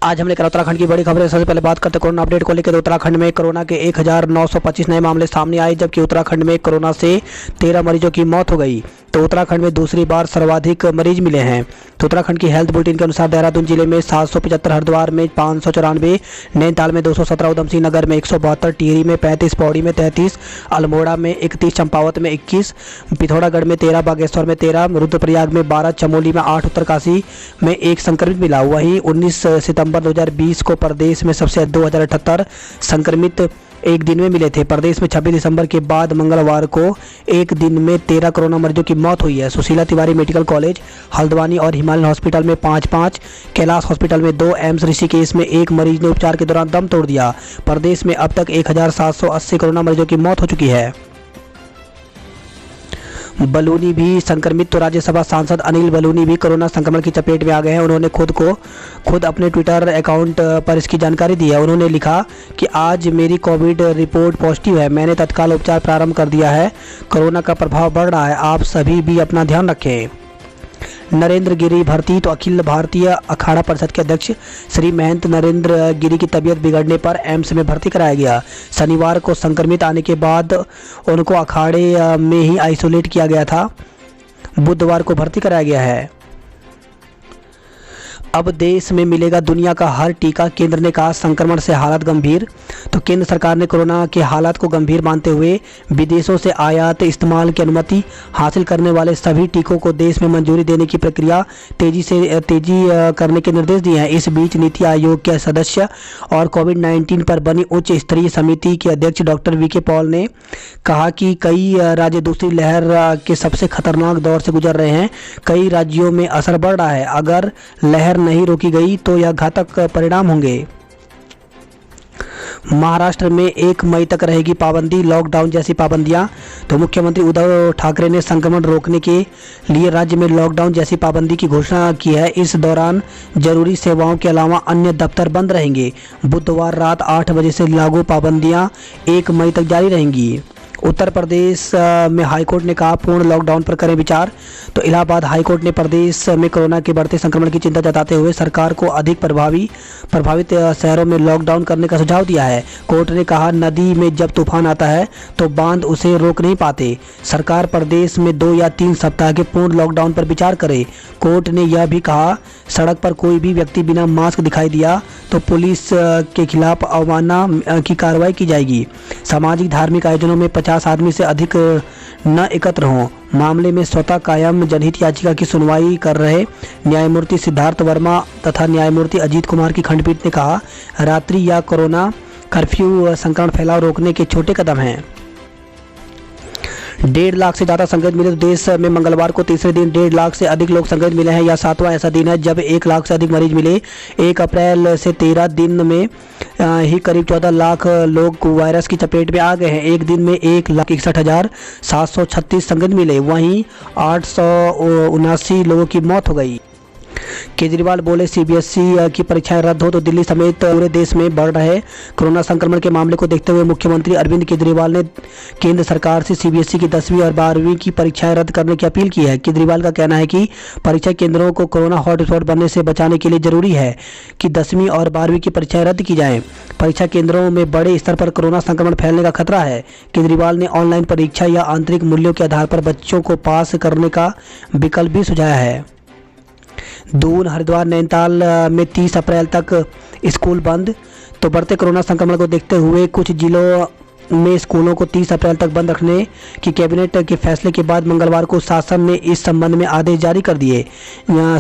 आज हम लेकर उत्तराखंड की बड़ी खबरें। सबसे पहले बात करते हैं कोरोना अपडेट को लेकर। उत्तराखंड में कोरोना के 1925 नए मामले सामने आए, जबकि उत्तराखंड में कोरोना से 13 मरीजों की मौत हो गई। तो उत्तराखंड में दूसरी बार सर्वाधिक मरीज मिले हैं। तो उत्तराखंड की हेल्थ बुलेटिन के अनुसार देहरादून जिले में 775, हरिद्वार में 594, नैनीताल में 217, उधमसिंह नगर में 172, टिहरी में 35, पौड़ी में 33, अल्मोड़ा में 31, चंपावत में 21, पिथौरागढ़ में 13, बागेश्वर में 13, रुद्रप्रयाग में 12, चमोली में 8, उत्तरकाशी में 1 संक्रमित मिला। वहीं 19 सितंबर 2020 को प्रदेश में सबसे 2078 संक्रमित एक दिन में मिले थे। प्रदेश में 26 दिसंबर के बाद मंगलवार को एक दिन में 13 कोरोना मरीजों की मौत हुई है। सुशीला तिवारी मेडिकल कॉलेज हल्द्वानी और हिमालयन हॉस्पिटल में 5, कैलाश हॉस्पिटल में 2, एम्स ऋषिकेश में 1 मरीज ने उपचार के दौरान दम तोड़ दिया। प्रदेश में अब तक 1780 कोरोना मरीजों की मौत हो चुकी है। बलूनी भी संक्रमित। तो राज्यसभा सांसद अनिल बलूनी भी कोरोना संक्रमण की चपेट में आ गए हैं। उन्होंने खुद अपने ट्विटर अकाउंट पर इसकी जानकारी दी है। उन्होंने लिखा कि आज मेरी कोविड रिपोर्ट पॉजिटिव है। मैंने तत्काल उपचार प्रारंभ कर दिया है। कोरोना का प्रभाव बढ़ रहा है, आप सभी भी अपना ध्यान रखें। नरेंद्र गिरी भर्ती। तो अखिल भारतीय अखाड़ा परिषद के अध्यक्ष श्री महंत नरेंद्र गिरी की तबीयत बिगड़ने पर एम्स में भर्ती कराया गया। शनिवार को संक्रमित आने के बाद उनको अखाड़े में ही आइसोलेट किया गया था। बुधवार को भर्ती कराया गया है। अब देश में मिलेगा दुनिया का हर टीका, केंद्र ने कहा। संक्रमण से हालात गंभीर। तो केंद्र सरकार ने कोरोना के हालात को गंभीर मानते हुए विदेशों से आयात इस्तेमाल की अनुमति हासिल करने वाले सभी टीकों को देश में मंजूरी देने की प्रक्रिया तेजी करने के निर्देश दिए हैं। इस बीच नीति आयोग के सदस्य और कोविड-19 पर बनी उच्च स्तरीय समिति के अध्यक्ष डॉक्टर वीके पॉल ने कहा कि कई राज्य दूसरी लहर के सबसे खतरनाक दौर से गुजर रहे हैं। कई राज्यों में असर बढ़ रहा है। अगर लहर नहीं रोकी गई तो यह घातक परिणाम होंगे। महाराष्ट्र में 1 मई तक रहेगी पाबंदी, लॉकडाउन जैसी पाबंदियां। तो मुख्यमंत्री उद्धव ठाकरे ने संक्रमण रोकने के लिए राज्य में लॉकडाउन जैसी पाबंदी की घोषणा की है। इस दौरान जरूरी सेवाओं के अलावा अन्य दफ्तर बंद रहेंगे। बुधवार रात 8 बजे से लागू पाबंदियां 1 मई तक जारी रहेंगी। उत्तर प्रदेश में हाईकोर्ट ने कहा पूर्ण लॉकडाउन पर करें विचार। तो इलाहाबाद हाईकोर्ट ने प्रदेश में कोरोना के बढ़ते संक्रमण की चिंता जताते हुए सरकार को अधिक प्रभावित शहरों में लॉकडाउन करने का सुझाव दिया है। कोर्ट ने कहा नदी में जब तूफान आता है तो बांध उसे रोक नहीं पाते। सरकार प्रदेश में 2 या 3 सप्ताह के पूर्ण लॉकडाउन पर विचार करे। कोर्ट ने यह भी कहा सड़क पर कोई भी व्यक्ति बिना मास्क दिखाई दिया तो पुलिस के खिलाफ अवमानना की कार्रवाई की जाएगी। सामाजिक धार्मिक आयोजनों में 50 आदमी से अधिक न एकत्र हों। मामले में स्वतः कायम जनहित याचिका की सुनवाई कर रहे न्यायमूर्ति सिद्धार्थ वर्मा तथा न्यायमूर्ति अजीत कुमार की खंडपीठ ने कहा रात्रि या कोरोना कर्फ्यू संक्रमण फैलाव रोकने के छोटे कदम हैं। 1.5 लाख से ज़्यादा संक्रमित मिले। तो देश में मंगलवार को तीसरे दिन 1.5 लाख से अधिक लोग संक्रमित मिले हैं। यह 7वां ऐसा दिन है जब 1 लाख से अधिक मरीज मिले। 1 अप्रैल से 13 दिन में ही करीब 14 लाख लोग वायरस की चपेट में आ गए हैं। एक दिन में 1,61,736 संक्रमित मिले। वहीं 879 लोगों की मौत हो गई। केजरीवाल बोले सीबीएसई की परीक्षाएं रद्द हो। तो दिल्ली समेत पूरे देश में बढ़ रहे कोरोना संक्रमण के मामले को देखते हुए मुख्यमंत्री अरविंद केजरीवाल ने केंद्र सरकार से सीबीएसई की 10वीं और 12वीं की परीक्षाएं रद्द करने की अपील की है। केजरीवाल का कहना है कि परीक्षा केंद्रों को कोरोना हॉटस्पॉट बनने से बचाने के लिए जरूरी है कि 10वीं और 12वीं की परीक्षाएं रद्द की जाएं। परीक्षा केंद्रों में बड़े स्तर पर कोरोना संक्रमण फैलने का खतरा है। केजरीवाल ने ऑनलाइन परीक्षा या आंतरिक मूल्यों के आधार पर बच्चों को पास करने का विकल्प भी सुझाया है। दून, हरिद्वार, नैनीताल में 30 अप्रैल तक स्कूल बंद। तो बढ़ते कोरोना संक्रमण को देखते हुए कुछ जिलों में स्कूलों को 30 अप्रैल तक बंद रखने की कैबिनेट के फैसले के बाद मंगलवार को शासन ने इस संबंध में आदेश जारी कर दिए।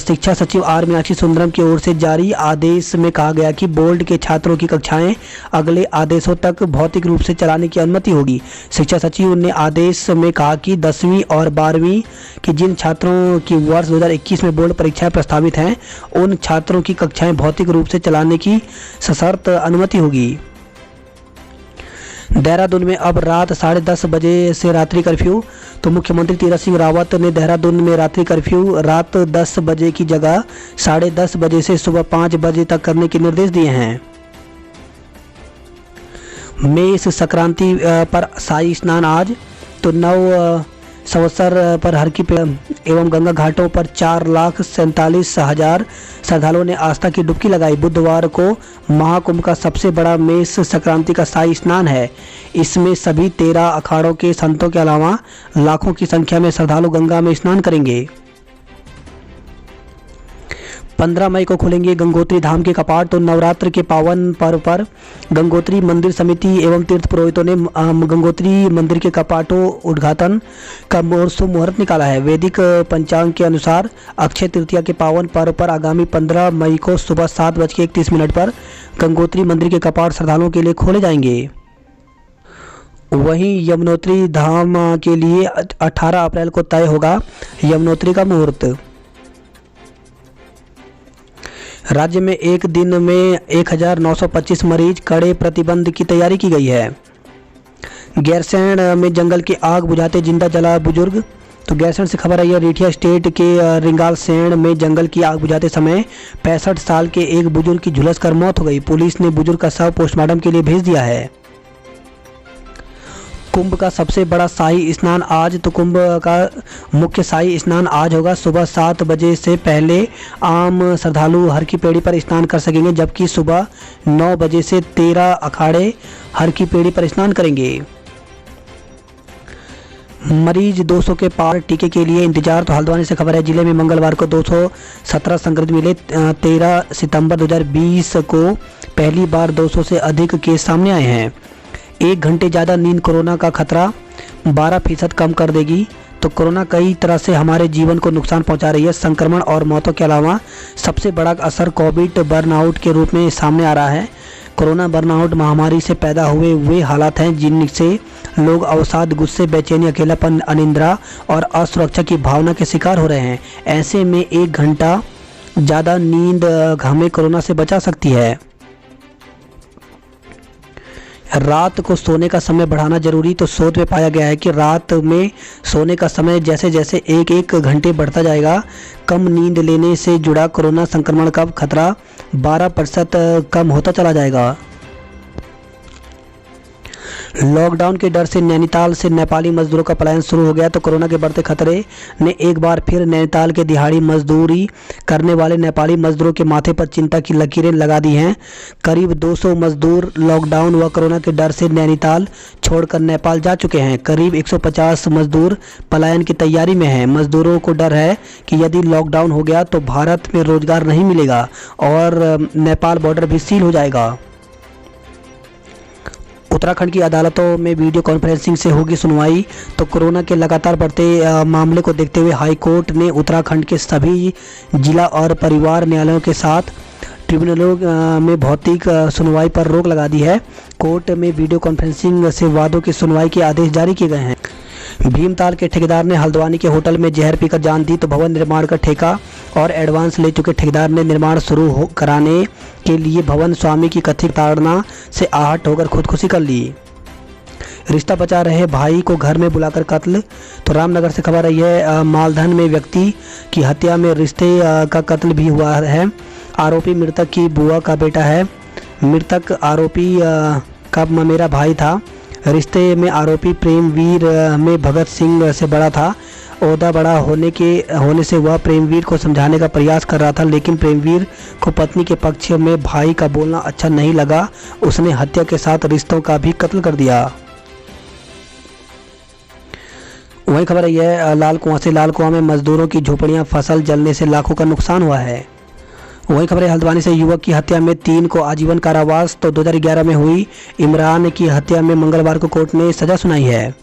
शिक्षा सचिव आर मीनाक्षी सुंदरम की ओर से जारी आदेश में कहा गया कि बोर्ड के छात्रों की कक्षाएं अगले आदेशों तक भौतिक रूप से चलाने की अनुमति होगी। शिक्षा सचिव ने आदेश में कहा कि 10वीं और 12वीं के जिन छात्रों की वर्ष 2021 में बोर्ड परीक्षाएं प्रस्तावित हैं उन छात्रों की कक्षाएं भौतिक रूप से चलाने की सशर्त अनुमति होगी। देहरादून में अब रात 10:30 बजे से रात्रि कर्फ्यू। तो मुख्यमंत्री तीरथ सिंह रावत ने देहरादून में रात्रि कर्फ्यू रात 10 बजे की जगह 10:30 बजे से सुबह 5 बजे तक करने के निर्देश दिए हैं। मेष संक्रांति पर शाही स्नान आज। तो 9 इस अवसर पर हर की एवं गंगा घाटों पर 4,47,000 श्रद्धालुओं ने आस्था की डुबकी लगाई। बुधवार को महाकुंभ का सबसे बड़ा मेष संक्रांति का शाही स्नान है। इसमें सभी 13 अखाड़ों के संतों के अलावा लाखों की संख्या में श्रद्धालु गंगा में स्नान करेंगे। 15 मई को खुलेंगे गंगोत्री धाम के कपाट। तो नवरात्र के पावन पर्व पर गंगोत्री मंदिर समिति एवं तीर्थ पुरोहितों ने गंगोत्री मंदिर के कपाटों उद्घाटन का शुभ मुहूर्त निकाला है। वैदिक पंचांग के अनुसार अक्षय तृतीया के पावन पर्व पर आगामी 15 मई को सुबह 7:31 पर गंगोत्री मंदिर के कपाट श्रद्धालुओं के लिए खोले जाएंगे। वहीं यमुनोत्री धाम के लिए 18 अप्रैल को तय होगा यमुनोत्री का मुहूर्त। राज्य में एक दिन में 1925 मरीज, कड़े प्रतिबंध की तैयारी की गई है। गैरसैंण में जंगल की आग बुझाते जिंदा जला बुजुर्ग। तो गैरसैंण से खबर आई है, रीठिया स्टेट के रिंगालसैंण में जंगल की आग बुझाते समय 65 साल के एक बुजुर्ग की झुलसकर मौत हो गई। पुलिस ने बुजुर्ग का शव पोस्टमार्टम के लिए भेज दिया है। कुंभ का सबसे बड़ा शाही स्नान आज। तो कुंभ का मुख्य शाही स्नान आज होगा। सुबह 7 बजे से पहले आम श्रद्धालु हर की पेड़ी पर स्नान कर सकेंगे, जबकि सुबह 9 बजे से 13 अखाड़े हर की पेड़ी पर स्नान करेंगे। मरीज 200 के पार, टीके के लिए इंतजार। तो हल्द्वानी से खबर है, जिले में मंगलवार को 217 संक्रमित मिले। 13 सितंबर 2020 को पहली बार 200 से अधिक केस सामने आए हैं। 1 घंटे ज़्यादा नींद कोरोना का खतरा 12% कम कर देगी। तो कोरोना कई तरह से हमारे जीवन को नुकसान पहुंचा रही है। संक्रमण और मौतों के अलावा सबसे बड़ा असर कोविड बर्नआउट के रूप में सामने आ रहा है। कोरोना बर्नआउट महामारी से पैदा हुए वे हालात हैं जिनसे लोग अवसाद, गुस्से, बेचैनी, अकेलापन, अनिद्रा और असुरक्षा की भावना के शिकार हो रहे हैं। ऐसे में 1 घंटा ज़्यादा नींद हमें कोरोना से बचा सकती है। रात को सोने का समय बढ़ाना जरूरी। तो शोध में पाया गया है कि रात में सोने का समय जैसे जैसे 1-1 घंटे बढ़ता जाएगा, कम नींद लेने से जुड़ा कोरोना संक्रमण का खतरा 12% कम होता चला जाएगा। लॉकडाउन के डर से नैनीताल से नेपाली मजदूरों का पलायन शुरू हो गया। तो कोरोना के बढ़ते खतरे ने एक बार फिर नैनीताल के दिहाड़ी मजदूरी करने वाले नेपाली मजदूरों के माथे पर चिंता की लकीरें लगा दी हैं। करीब 200 मजदूर लॉकडाउन व कोरोना के डर से नैनीताल छोड़कर नेपाल जा चुके हैं। करीब 150 मजदूर पलायन की तैयारी में हैं। मजदूरों को डर है कि यदि लॉकडाउन हो गया तो भारत में रोजगार नहीं मिलेगा और नेपाल बॉर्डर भी सील हो जाएगा। उत्तराखंड की अदालतों में वीडियो कॉन्फ्रेंसिंग से होगी सुनवाई। तो कोरोना के लगातार बढ़ते मामले को देखते हुए हाई कोर्ट ने उत्तराखंड के सभी जिला और परिवार न्यायालयों के साथ ट्रिब्यूनलों में भौतिक सुनवाई पर रोक लगा दी है। कोर्ट में वीडियो कॉन्फ्रेंसिंग से वादों की सुनवाई के आदेश जारी किए गए हैं। भीमताल के ठेकेदार ने हल्द्वानी के होटल में जहर पीकर जान दी। तो भवन निर्माण का ठेका और एडवांस ले चुके ठेकेदार ने निर्माण शुरू कराने के लिए भवन स्वामी की कथित ताड़ना से आहत होकर खुदकुशी कर ली। रिश्ता बचा रहे भाई को घर में बुलाकर कत्ल। तो रामनगर से खबर आई है, मालधन में व्यक्ति की हत्या में रिश्ते का कत्ल भी हुआ है। आरोपी मृतक की बुआ का बेटा है। मृतक आरोपी का ममेरा भाई था। रिश्ते में आरोपी प्रेमवीर में भगत सिंह से बड़ा था। ओहदा बड़ा होने से वह प्रेमवीर को समझाने का प्रयास कर रहा था, लेकिन प्रेमवीर को पत्नी के पक्ष में भाई का बोलना अच्छा नहीं लगा। उसने हत्या के साथ रिश्तों का भी कत्ल कर दिया। वही खबर आई है, लाल कुआं से लाल कुआं में मजदूरों की झोपड़ियां, फसल जलने से लाखों का नुकसान हुआ है। वही खबर है, हल्द्वानी से युवक की हत्या में 3 को आजीवन कारावास। तो 2011 में हुई इमरान की हत्या में मंगलवार को कोर्ट ने सजा सुनाई है।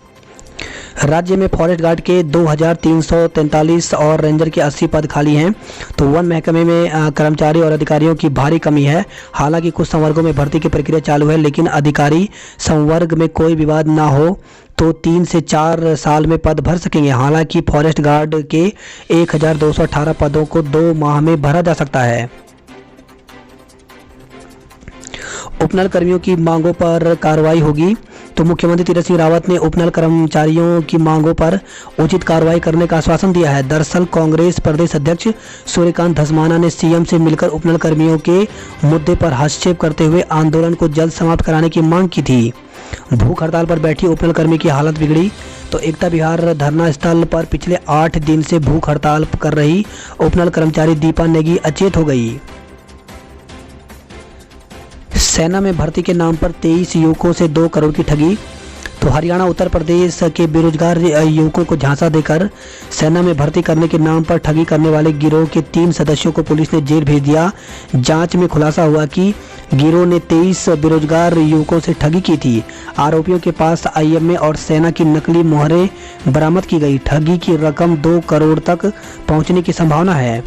राज्य में फॉरेस्ट गार्ड के 2343 और रेंजर के 80 पद खाली हैं। तो वन महकमे में कर्मचारी और अधिकारियों की भारी कमी है। हालांकि कुछ संवर्गों में भर्ती की प्रक्रिया चालू है, लेकिन अधिकारी संवर्ग में कोई विवाद ना हो तो 3 से 4 साल में पद भर सकेंगे। हालांकि फॉरेस्ट गार्ड के 1218 पदों को 2 माह में भरा जा सकता है। उपनल कर्मियों की मांगों पर कार्रवाई होगी। तो मुख्यमंत्री तीरथ सिंह रावत ने उपनल कर्मचारियों की मांगों पर उचित कार्रवाई करने का आश्वासन दिया है। दरअसल कांग्रेस प्रदेश अध्यक्ष सूर्यकांत धस्माना ने सीएम से मिलकर उपनल कर्मियों के मुद्दे पर हस्तक्षेप करते हुए आंदोलन को जल्द समाप्त कराने की मांग की थी। भूख हड़ताल पर बैठी ओपनल कर्मी की हालत बिगड़ी। तो एकता विहार धरना स्थल पर पिछले 8 दिन से भूख हड़ताल कर रही ओपनल कर्मचारी दीपा नेगी अचेत हो गई। सेना में भर्ती के नाम पर 23 युवकों से 2 करोड़ की ठगी। तो हरियाणा उत्तर प्रदेश के बेरोजगार युवकों को झांसा देकर सेना में भर्ती करने के नाम पर ठगी करने वाले गिरोह के 3 सदस्यों को पुलिस ने जेल भेज दिया। जांच में खुलासा हुआ कि गिरोह ने 23 बेरोजगार युवकों से ठगी की थी। आरोपियों के पास आईएमए और सेना की नकली मोहरें बरामद की गई। ठगी की रकम 2 करोड़ तक पहुंचने की संभावना है।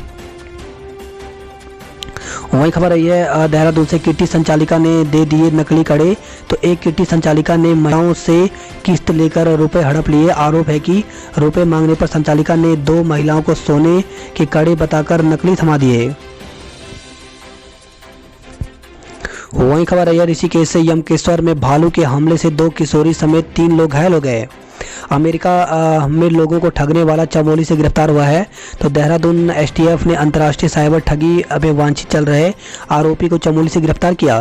वही खबर आई है देहरादून से किट्टी संचालिका ने दे दिए नकली कड़े। तो एक किट्टी संचालिका ने महिलाओं से किस्त लेकर रुपए हड़प लिए। आरोप है कि रुपए मांगने पर संचालिका ने 2 महिलाओं को सोने के कड़े बताकर नकली थमा दिए। वही खबर आई है ऋषिकेश से यमकेश्वर में भालू के हमले से 2 किशोरी समेत 3 लोग घायल हो गए। अमेरिका में लोगों को ठगने वाला चमोली से गिरफ्तार हुआ है। तो देहरादून एसटीएफ ने अंतर्राष्ट्रीय साइबर ठगी में वांछित चल रहे आरोपी को चमोली से गिरफ्तार किया।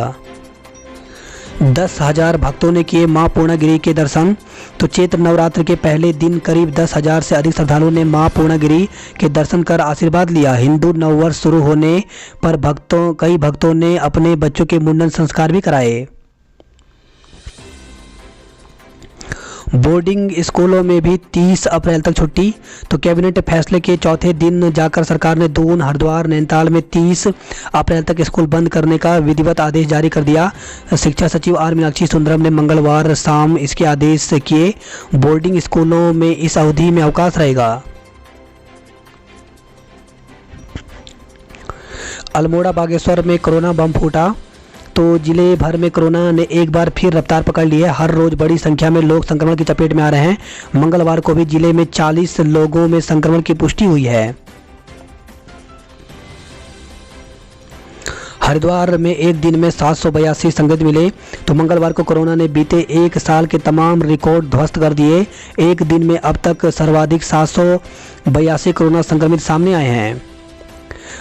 10,000 भक्तों ने किए मां पूर्णागिरी के दर्शन। तो चैत्र नवरात्र के पहले दिन करीब 10,000 से अधिक श्रद्धालुओं ने मां पूर्णागिरी के दर्शन कर आशीर्वाद लिया। हिंदू नववर्ष शुरू होने पर कई भक्तों ने अपने बच्चों के मुंडन संस्कार भी कराए। बोर्डिंग स्कूलों में भी 30 अप्रैल तक छुट्टी। तो कैबिनेट फैसले के चौथे दिन जाकर सरकार ने दून, हरिद्वार, नैनीताल में 30 अप्रैल तक स्कूल बंद करने का विधिवत आदेश जारी कर दिया। शिक्षा सचिव आर मीनाक्षी सुंदरम ने मंगलवार शाम इसके आदेश किए। बोर्डिंग स्कूलों में इस अवधि में अवकाश रहेगा। अल्मोड़ा बागेश्वर में कोरोना बम फूटा। तो जिले भर में कोरोना ने एक बार फिर रफ्तार पकड़ ली है। हर रोज बड़ी संख्या में लोग संक्रमण की चपेट में आ रहे हैं। मंगलवार को भी जिले में 40 लोगों में संक्रमण की पुष्टि हुई है। हरिद्वार में एक दिन में 782 संक्रमित मिले। तो मंगलवार को कोरोना ने बीते 1 साल के तमाम रिकॉर्ड ध्वस्त कर दिए। एक दिन में अब तक सर्वाधिक 782 कोरोना संक्रमित सामने आए हैं।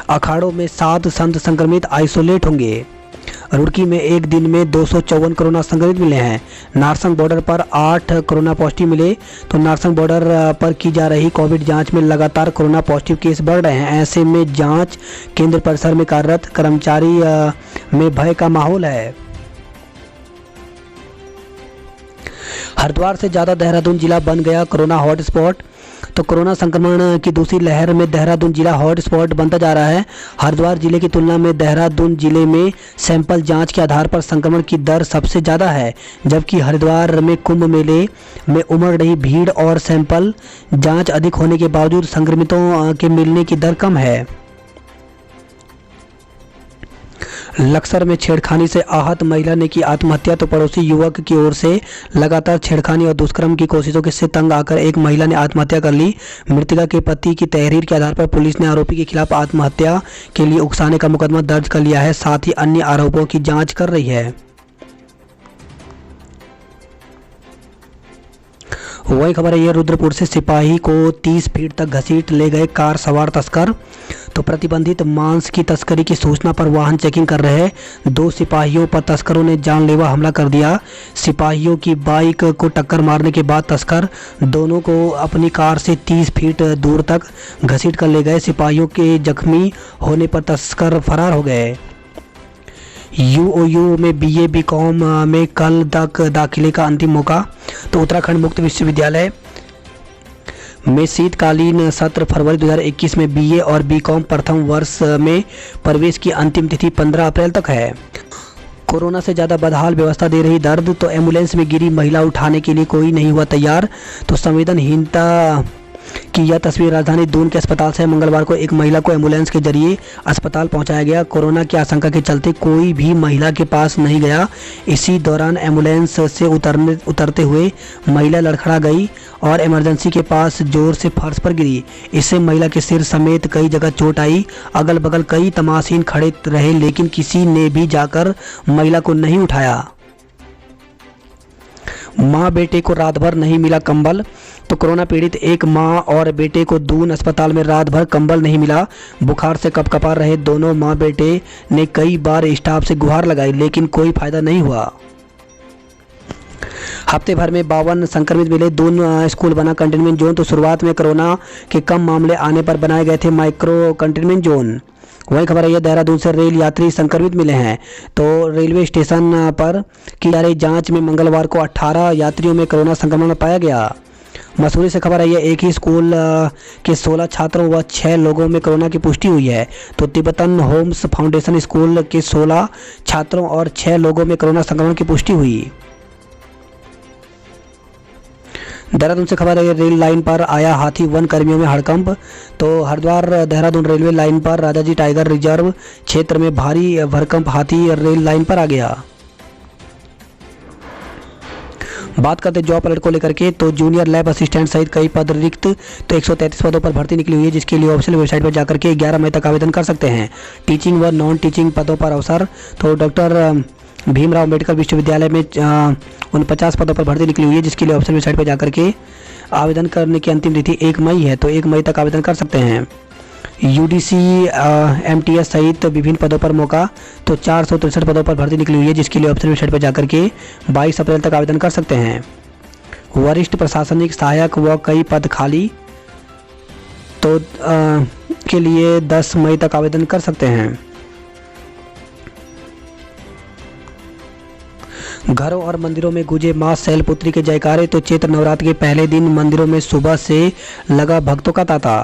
अखाड़ों में 7 संत संक्रमित आइसोलेट होंगे। रुड़की में एक दिन में 254 कोरोना संक्रमित मिले हैं। नारसंग बॉर्डर पर 8 कोरोना पॉजिटिव मिले। तो नारसंग बॉर्डर पर की जा रही कोविड जांच में लगातार कोरोना पॉजिटिव केस बढ़ रहे हैं। ऐसे में जांच केंद्र परिसर में कार्यरत कर्मचारी में भय का माहौल है। हरिद्वार से ज़्यादा देहरादून जिला बन गया कोरोना हॉटस्पॉट। तो कोरोना संक्रमण की दूसरी लहर में देहरादून जिला हॉटस्पॉट बनता जा रहा है। हरिद्वार जिले की तुलना में देहरादून जिले में सैंपल जांच के आधार पर संक्रमण की दर सबसे ज़्यादा है, जबकि हरिद्वार में कुंभ मेले में उमड़ रही भीड़ और सैंपल जांच अधिक होने के बावजूद संक्रमितों के मिलने की दर कम है। लक्सर में छेड़खानी से आहत महिला ने की आत्महत्या। तो पड़ोसी युवक की ओर से लगातार छेड़खानी और दुष्कर्म की कोशिशों से तंग आकर एक महिला ने आत्महत्या कर ली। मृतका के पति की तहरीर के आधार पर पुलिस ने आरोपी के खिलाफ आत्महत्या के लिए उकसाने का मुकदमा दर्ज कर लिया है। साथ ही अन्य आरोपों की जांच कर रही है। वही खबर है, रुद्रपुर से सिपाही को 30 फीट तक घसीट ले गए कार सवार तस्कर। तो प्रतिबंधित मांस की तस्करी की सूचना पर वाहन चेकिंग कर रहे 2 सिपाहियों पर तस्करों ने जानलेवा हमला कर दिया। सिपाहियों की बाइक को टक्कर मारने के बाद तस्कर दोनों को अपनी कार से 30 फीट दूर तक घसीट कर ले गए। सिपाहियों के जख्मी होने पर तस्कर फरार हो गए। यूओयू में बीए बीकॉम में कल तक दाखिले का अंतिम मौका। तो उत्तराखंड मुक्त विश्वविद्यालय में शीतकालीन सत्र फरवरी 2021 में बीए और बीकॉम प्रथम वर्ष में प्रवेश की अंतिम तिथि 15 अप्रैल तक है। कोरोना से ज़्यादा बदहाल व्यवस्था दे रही दर्द। तो एम्बुलेंस में गिरी महिला उठाने के लिए कोई नहीं हुआ तैयार। तो संवेदनहीनता की यह तस्वीर राजधानी दून के अस्पताल से। मंगलवार को एक महिला को एम्बुलेंस के जरिए अस्पताल पहुंचाया गया। कोरोना की आशंका के चलते कोई भी महिला के पास नहीं गया। इसी दौरान एम्बुलेंस से उतरते हुए महिला लड़खड़ा गई और इमरजेंसी के पास जोर से फर्श पर गिरी। इससे महिला के सिर समेत कई जगह चोट आई। अगल बगल कई तमाशीन खड़े रहे, लेकिन किसी ने भी जाकर महिला को नहीं उठाया। मां बेटे को रात भर नहीं मिला कंबल। तो कोरोना पीड़ित एक मां और बेटे को दून अस्पताल में रात भर कंबल नहीं मिला। बुखार से कपकपा रहे दोनों मां बेटे ने कई बार स्टाफ से गुहार लगाई, लेकिन कोई फायदा नहीं हुआ। हफ्ते भर में 52 संक्रमित मिले, दून स्कूल बना कंटेनमेंट जोन। तो शुरुआत में कोरोना के कम मामले आने पर बनाए गए थे माइक्रो कंटेनमेंट जोन। वही खबर है, देहरादून से रेल यात्री संक्रमित मिले हैं। तो रेलवे स्टेशन पर की जा रही जांच में मंगलवार को 18 यात्रियों में कोरोना संक्रमण पाया गया। मसूरी से खबर आई है, एक ही स्कूल के 16 छात्रों व 6 लोगों में कोरोना की पुष्टि हुई है। तो तिब्बतन होम्स फाउंडेशन स्कूल के 16 छात्रों और 6 लोगों में कोरोना संक्रमण की पुष्टि हुई। देहरादून से खबर है, रेल लाइन पर आया हाथी, वन कर्मियों में हड़कंप। तो हरिद्वार देहरादून रेलवे लाइन पर राजाजी टाइगर रिजर्व क्षेत्र में भारी भरकंप हाथी रेल लाइन पर आ गया। बात करते जॉब अलर्ट को लेकर के, तो जूनियर लैब असिस्टेंट सहित कई पद रिक्त। तो 133 पदों पर भर्ती निकली हुई है, जिसके लिए ऑफिशियल वेबसाइट पर जाकर के 11 मई तक आवेदन कर सकते हैं। टीचिंग व नॉन टीचिंग पदों पर अवसर। तो डॉक्टर भीमराव अम्बेडकर विश्वविद्यालय में 49 पदों पर भर्ती निकली हुई है, जिसके लिए ऑफिशियल वेबसाइट पर जाकर के आवेदन करने की अंतिम तिथि 1 मई है। तो 1 मई तक आवेदन कर सकते हैं। यूडीसी एमटीएस सहित विभिन्न पदों पर मौका। तो 463 पदों पर भर्ती निकली हुई है, जिसके लिए ऑफिशियल वेबसाइट पर जाकर के 22 अप्रैल तक आवेदन कर सकते हैं। वरिष्ठ प्रशासनिक सहायक व कई पद खाली। तो के लिए 10 मई तक आवेदन कर सकते हैं। घरों और मंदिरों में गूंजे मां शैलपुत्री के जयकारे। तो चैत्र नवरात्र के पहले दिन मंदिरों में सुबह से लगा भक्तों का तांता।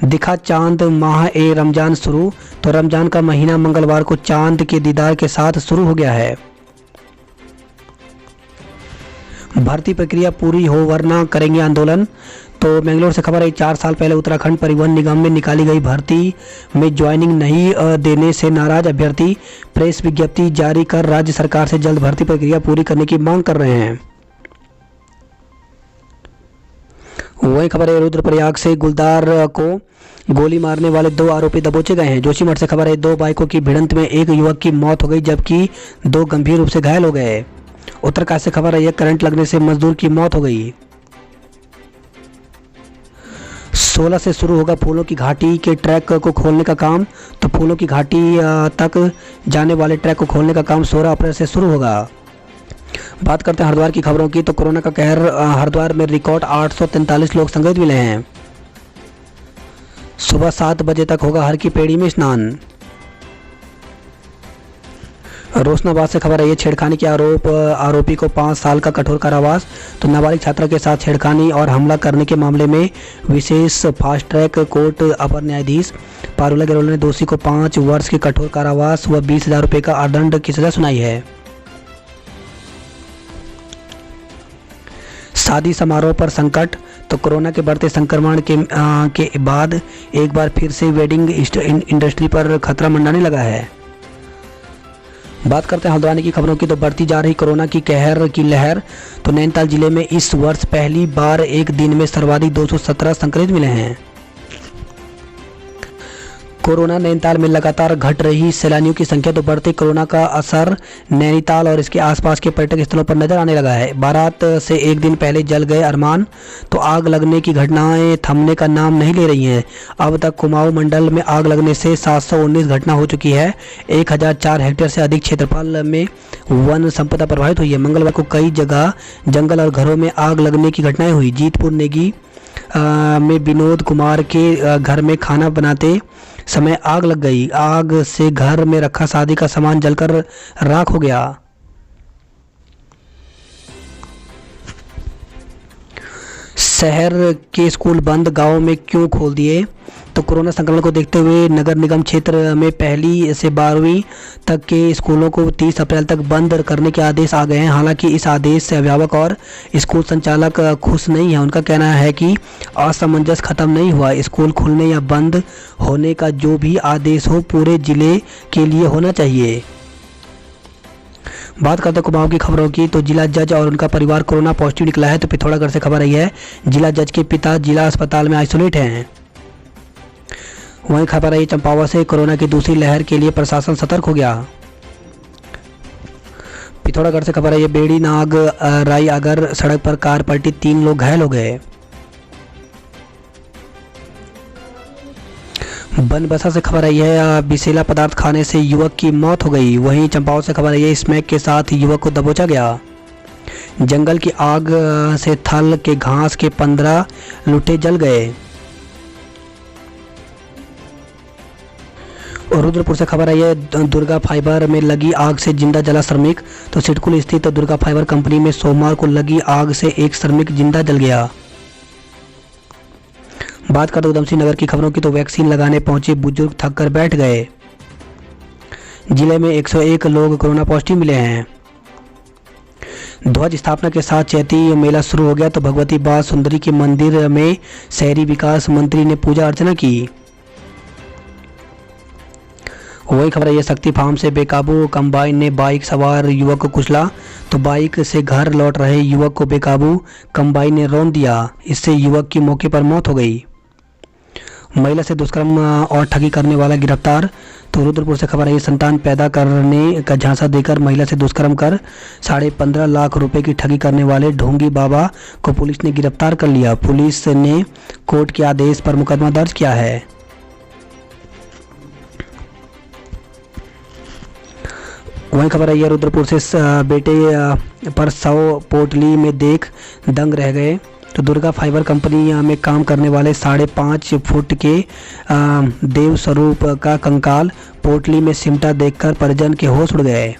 दिखा चांद माह ए रमजान शुरू। तो रमजान का महीना मंगलवार को चांद के दीदार के साथ शुरू हो गया है। भर्ती प्रक्रिया पूरी हो वरना करेंगे आंदोलन। तो बेंगलोर से खबर है, 4 साल पहले उत्तराखंड परिवहन निगम में निकाली गई भर्ती में ज्वाइनिंग नहीं देने से नाराज अभ्यर्थी प्रेस विज्ञप्ति जारी कर राज्य सरकार से जल्द भर्ती प्रक्रिया पूरी करने की मांग कर रहे हैं। वही खबर है, रुद्रप्रयाग से गुलदार को गोली मारने वाले 2 आरोपी दबोचे गए हैं। जोशीमठ से खबर है, 2 बाइकों की भिड़ंत में एक युवक की मौत हो गई, जबकि 2 गंभीर रूप से घायल हो गए। उत्तरकाशी से खबर है, करंट लगने से मजदूर की मौत हो गई। 16 से शुरू होगा फूलों की घाटी के ट्रैक को खोलने का काम। तो फूलों की घाटी तक जाने वाले ट्रैक को खोलने का काम 16 अप्रैल से शुरू होगा। बात करते हैं हरिद्वार की खबरों की। तो कोरोना का कहर, हरिद्वार में रिकॉर्ड 843 लोग संक्रमित मिले हैं। सुबह 7 बजे तक होगा हर की पेड़ी में स्नान। रोशनाबाद से खबर है, ये छेड़खानी के आरोपी को 5 साल का कठोर कारावास। तो नाबालिग छात्रा के साथ छेड़खानी और हमला करने के मामले में विशेष फास्ट ट्रैक कोर्ट अपर न्यायाधीश पारुला गेरोला ने दोषी को 5 वर्ष के कठोर कारावास व 20,000 रुपये का अर्थदंड की सजा सुनाई है। शादी समारोह पर संकट। तो कोरोना के बढ़ते संक्रमण के बाद एक बार फिर से वेडिंग इंडस्ट्री पर खतरा मंडराने लगा है। बात करते हैं हल्द्वानी की खबरों की। तो बढ़ती जा रही कोरोना की कहर की लहर। तो नैनीताल जिले में इस वर्ष पहली बार एक दिन में सर्वाधिक 217 संक्रमित मिले हैं। कोरोना नैनीताल में लगातार घट रही सैलानियों की संख्या। तो बढ़ते कोरोना का असर नैनीताल और इसके आसपास के पर्यटक स्थलों पर नजर आने लगा है। बारात से एक दिन पहले जल गए अरमान। तो आग लगने की घटनाएं थमने का नाम नहीं ले रही हैं। अब तक कुमाऊं मंडल में आग लगने से 719 घटना हो चुकी है। 1004 हेक्टेयर से अधिक क्षेत्रफल में वन संपदा प्रभावित हुई है। मंगलवार को कई जगह जंगल और घरों में आग लगने की घटनाएं हुई। जीतपुर नेगी में विनोद कुमार के घर में खाना बनाते समय आग लग गई। आग से घर में रखा शादी का सामान जलकर राख हो गया। शहर के स्कूल बंद, गांव में क्यों खोल दिए। तो कोरोना संक्रमण को देखते हुए नगर निगम क्षेत्र में 1ली से 12वीं तक के स्कूलों को 30 अप्रैल तक बंद करने के आदेश आ गए हैं। हालांकि इस आदेश से अभिभावक और स्कूल संचालक खुश नहीं है। उनका कहना है कि असमंजस खत्म नहीं हुआ। स्कूल खुलने या बंद होने का जो भी आदेश हो पूरे जिले के लिए होना चाहिए। बात करते हैं कुमाऊं की खबरों की। तो जिला जज और उनका परिवार कोरोना पॉजिटिव निकला है। तो पिथौरागढ़ से खबर आई है, जिला जज के पिता जिला अस्पताल में आइसोलेट हैं। वहीं खबर आई चंपावत से, कोरोना की दूसरी लहर के लिए प्रशासन सतर्क हो गया। पिथौरागढ़ से खबर आई, बेड़ी नाग राई अगर सड़क पर कार पलटी, 3 लोग घायल हो गए। बनबसा से खबर आई है, विषैला पदार्थ खाने से युवक की मौत हो गई। वहीं चंपावत से खबर आई है, स्मैक के साथ युवक को दबोचा गया। जंगल की आग से थल के घास के 15 लुटे जल गए। और रुद्रपुर से खबर आई है, दुर्गा फाइबर में लगी आग से जिंदा जला श्रमिक। तो सिडकुल स्थित दुर्गा फाइबर कंपनी में सोमवार को लगी आग से एक श्रमिक जिंदा जल गया। बात करते उधमसिंह नगर की खबरों की, तो वैक्सीन लगाने पहुंचे बुजुर्ग थक कर बैठ गए। जिले में 101 लोग कोरोना पॉजिटिव मिले हैं। ध्वज स्थापना के साथ चैती मेला शुरू हो गया। तो भगवती बाल सुंदरी के मंदिर में शहरी विकास मंत्री ने पूजा अर्चना की। वही खबर है, शक्ति फार्म से बेकाबू कंबाइन ने बाइक सवार युवक को कुचला। तो बाइक से घर लौट रहे युवक को बेकाबू कंबाइन ने रौंद दिया। इससे युवक की मौके पर मौत हो गई। महिला से दुष्कर्म और ठगी करने वाला गिरफ्तार। तो रुद्रपुर से खबर है, संतान पैदा करने का झांसा देकर महिला से दुष्कर्म कर 15.5 लाख रुपए की ठगी करने वाले ढोंगी बाबा को पुलिस ने गिरफ्तार कर लिया। पुलिस ने कोर्ट के आदेश पर मुकदमा दर्ज किया है। वहीं खबर है, रुद्रपुर से बेटे पर 100 पोटली में देख दंग रह गए। तो दुर्गा फाइबर कंपनी में काम करने वाले 5.5 फुट के देव स्वरूप का कंकाल पोटली में सिमटा देखकर परिजन के होश उड़ गए।